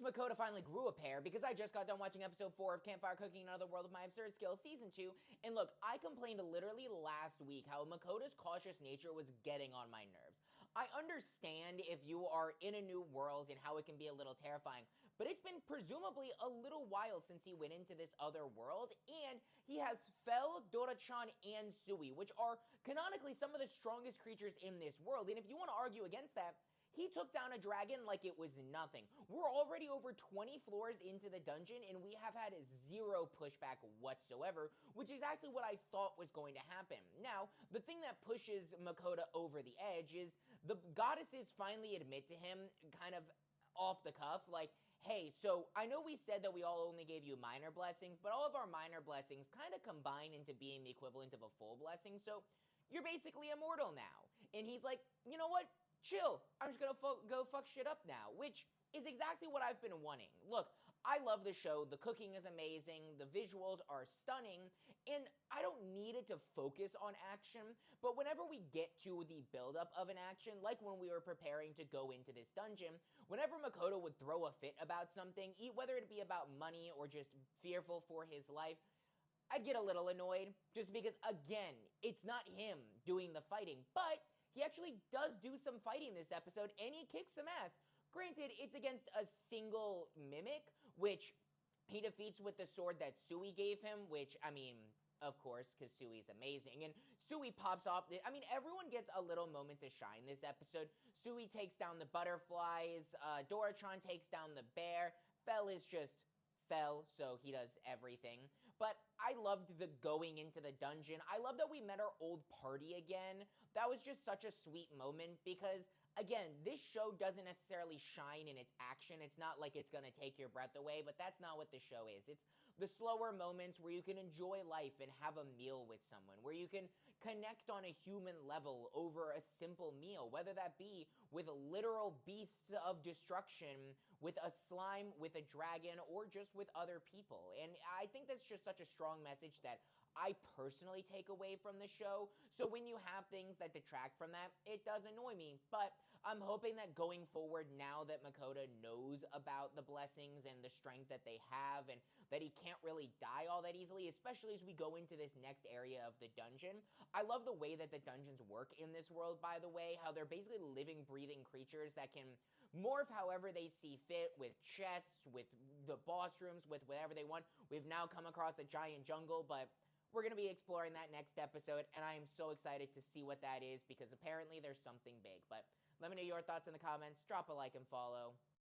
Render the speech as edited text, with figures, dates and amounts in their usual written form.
Makouda finally grew a pair because I just got done watching episode 4 of Campfire Cooking Another World of My Absurd Skills Season 2, and look, I complained literally last week how Makouda's cautious nature was getting on my nerves. I understand if you are in a new world and how it can be a little terrifying, but it's been presumably a little while since he went into this other world, and he has Fel, Dora-chan, and Sui, which are canonically some of the strongest creatures in this world, and if you want to argue against that, he took down a dragon like it was nothing. We're already over 20 floors into the dungeon, and we have had zero pushback whatsoever, which is exactly what I thought was going to happen. Now, the thing that pushes Makouda over the edge is the goddesses finally admit to him, kind of off the cuff, like, hey, so I know we said that we all only gave you minor blessings, but all of our minor blessings kind of combine into being the equivalent of a full blessing, so you're basically immortal now. And he's like, you know what? Chill, I'm just gonna go fuck shit up now, which is exactly what I've been wanting. Look, I love the show, the cooking is amazing, the visuals are stunning, and I don't need it to focus on action, but whenever we get to the buildup of an action, like when we were preparing to go into this dungeon, whenever Makouda would throw a fit about something, whether it be about money or just fearful for his life, I'd get a little annoyed, just because, again, it's not him doing the fighting, but he actually does do some fighting this episode, and he kicks some ass. Granted, it's against a single mimic, which he defeats with the sword that Sui gave him, which, I mean, of course, because Sui's amazing, and Sui pops off. I mean, everyone gets a little moment to shine this episode. Sui takes down the butterflies, Dora-chan takes down the bear, Fel is just Fel, so he does everything. But I loved the going into the dungeon. I love that we met our old party again. That was just such a sweet moment because, again, this show doesn't necessarily shine in its action. It's not like it's gonna take your breath away, but that's not what the show is. It's the slower moments where you can enjoy life and have a meal with someone, where you can connect on a human level over a simple meal, whether that be with literal beasts of destruction, with a slime, with a dragon, or just with other people. And I think that's just such a strong message that I personally take away from the show. So when you have things that detract from that, it does annoy me. But I'm hoping that going forward, now that Makouda knows about the blessings and the strength that they have, and that he can't really die all that easily, especially as we go into this next area of the dungeon. I love the way that the dungeons work in this world, by the way, how they're basically living, breathing creatures that can morph however they see fit, with chests, with the boss rooms, with whatever they want. We've now come across a giant jungle, but we're going to be exploring that next episode, and I am so excited to see what that is, because apparently there's something big. But let me know your thoughts in the comments, drop a like and follow.